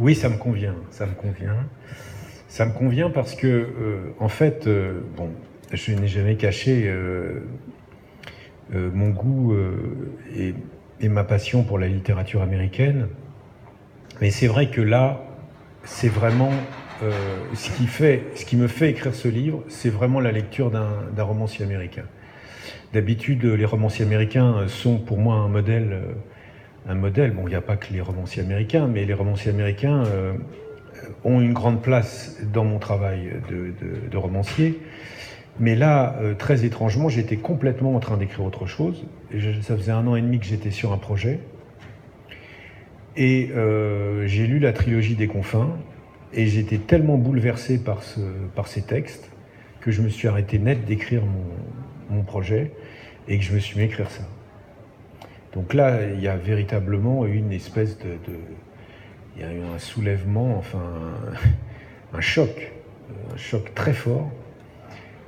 Oui, ça me convient, ça me convient. Ça me convient parce que, en fait, bon, je n'ai jamais caché mon goût et ma passion pour la littérature américaine. Mais c'est vrai que là, c'est vraiment ce qui me fait écrire ce livre, c'est vraiment la lecture d'un romancier américain. D'habitude, les romanciers américains sont pour moi un modèle. Bon, il n'y a pas que les romanciers américains, mais les romanciers américains ont une grande place dans mon travail de romancier. Mais là, très étrangement, j'étais complètement en train d'écrire autre chose. Ça faisait 1 an et demi que j'étais sur un projet. Et j'ai lu la trilogie des Confins. Et j'étais tellement bouleversé par ces textes que je me suis arrêté net d'écrire mon projet et que je me suis mis à écrire ça. Donc là, il y a véritablement une espèce il y a eu un soulèvement, enfin un choc très fort.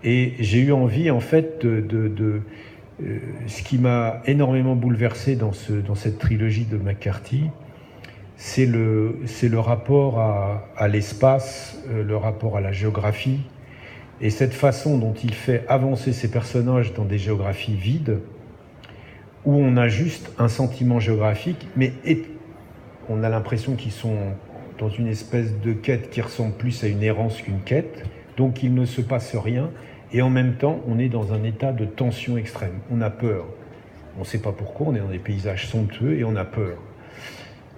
Et j'ai eu envie, en fait, ce qui m'a énormément bouleversé dans cette trilogie de McCarthy, c'est le rapport à l'espace, le rapport à la géographie, et cette façon dont il fait avancer ses personnages dans des géographies vides, où on a juste un sentiment géographique, mais on a l'impression qu'ils sont dans une espèce de quête qui ressemble plus à une errance qu'une quête, donc il ne se passe rien, et en même temps, on est dans un état de tension extrême. On a peur. On ne sait pas pourquoi, on est dans des paysages somptueux et on a peur.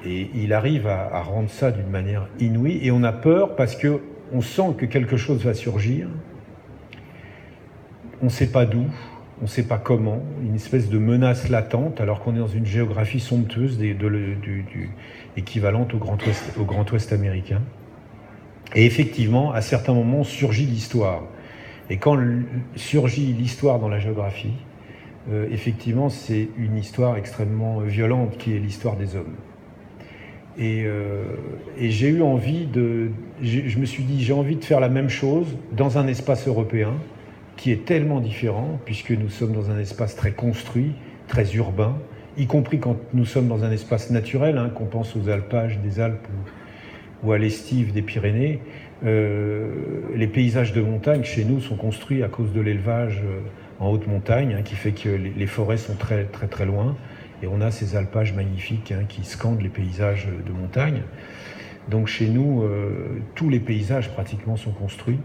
Et il arrive à rendre ça d'une manière inouïe, et on a peur parce qu'on sent que quelque chose va surgir. On ne sait pas d'où, on ne sait pas comment, une espèce de menace latente, alors qu'on est dans une géographie somptueuse équivalente au Grand Ouest américain. Et effectivement, à certains moments, surgit l'histoire. Et quand surgit l'histoire dans la géographie, effectivement, c'est une histoire extrêmement violente qui est l'histoire des hommes. Et j'ai eu envie je me suis dit, j'ai envie de faire la même chose dans un espace européen qui est tellement différent, puisque nous sommes dans un espace très construit, très urbain, y compris quand nous sommes dans un espace naturel, qu'on pense aux alpages des Alpes ou à l'estive des Pyrénées. Les paysages de montagne chez nous sont construits à cause de l'élevage en haute montagne, qui fait que les forêts sont très très très loin, et on a ces alpages magnifiques qui scandent les paysages de montagne. Donc chez nous, tous les paysages pratiquement sont construits.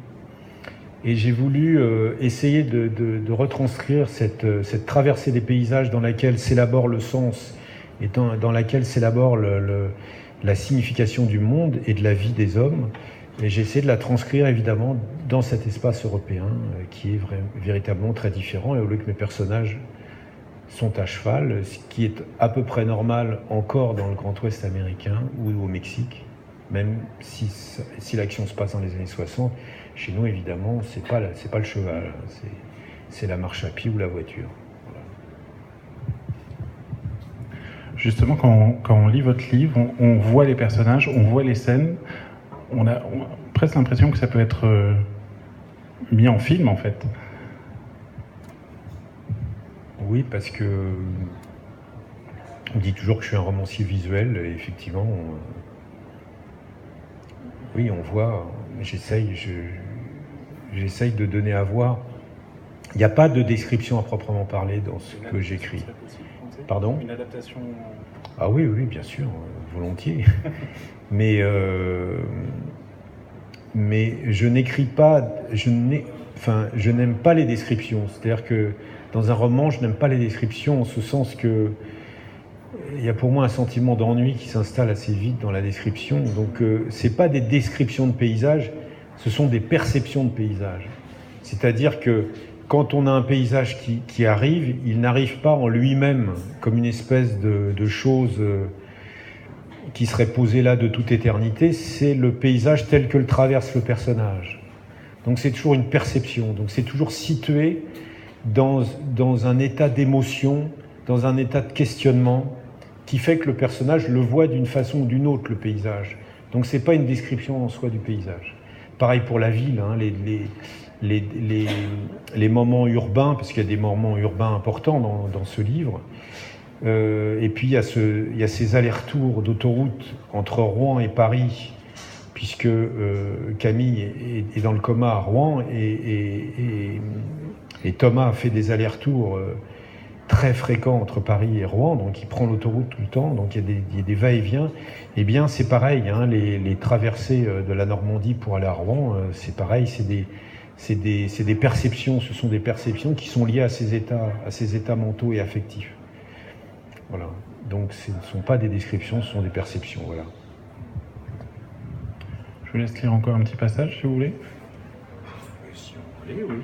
Et j'ai voulu essayer de retranscrire cette traversée des paysages dans laquelle s'élabore le sens et dans laquelle s'élabore la signification du monde et de la vie des hommes. Et j'ai essayé de la transcrire évidemment dans cet espace européen qui est véritablement très différent, et au lieu que mes personnages sont à cheval, ce qui est à peu près normal encore dans le Grand Ouest américain ou au Mexique, même si l'action se passe dans les années 60. Chez nous, évidemment, c'est pas le cheval, c'est la marche à pied ou la voiture. Voilà. Justement, quand on lit votre livre, on voit les personnages, on voit les scènes, on a presque l'impression que ça peut être mis en film, en fait. Oui, parce que on dit toujours que je suis un romancier visuel, et effectivement, oui, on voit, j'essaye de donner à voir. Il n'y a pas de description à proprement parler dans ce que j'écris. Pardon ? Une adaptation. Ah oui, bien sûr, volontiers. Mais je n'écris pas, je n'aime pas les descriptions. C'est-à-dire que dans un roman, je n'aime pas les descriptions en ce sens que il y a pour moi un sentiment d'ennui qui s'installe assez vite dans la description. Donc c'est pas des descriptions de paysages, ce sont des perceptions de paysages. C'est-à-dire que quand on a un paysage qui arrive, il n'arrive pas en lui-même comme une espèce de chose qui serait posée là de toute éternité. C'est le paysage tel que le traverse le personnage. Donc c'est toujours une perception. Donc c'est toujours situé dans un état d'émotion, dans un état de questionnement, qui fait que le personnage le voit d'une façon ou d'une autre, le paysage. Donc c'est pas une description en soi du paysage. Pareil pour la ville, les moments urbains, parce qu'il y a des moments urbains importants dans ce livre, Et puis il y a ces allers-retours d'autoroute entre Rouen et Paris, puisque Camille est dans le coma à Rouen et Thomas fait des allers-retours très fréquents entre Paris et Rouen, donc il prend l'autoroute tout le temps, donc il y a des va-et-vient. Eh bien c'est pareil, hein, les traversées de la Normandie pour aller à Rouen, c'est pareil, c'est des perceptions, ce sont des perceptions qui sont liées à ces états mentaux et affectifs. Voilà. Donc ce ne sont pas des descriptions, ce sont des perceptions. Voilà. Je vous laisse lire encore un petit passage si vous voulez. Si vous voulez, oui.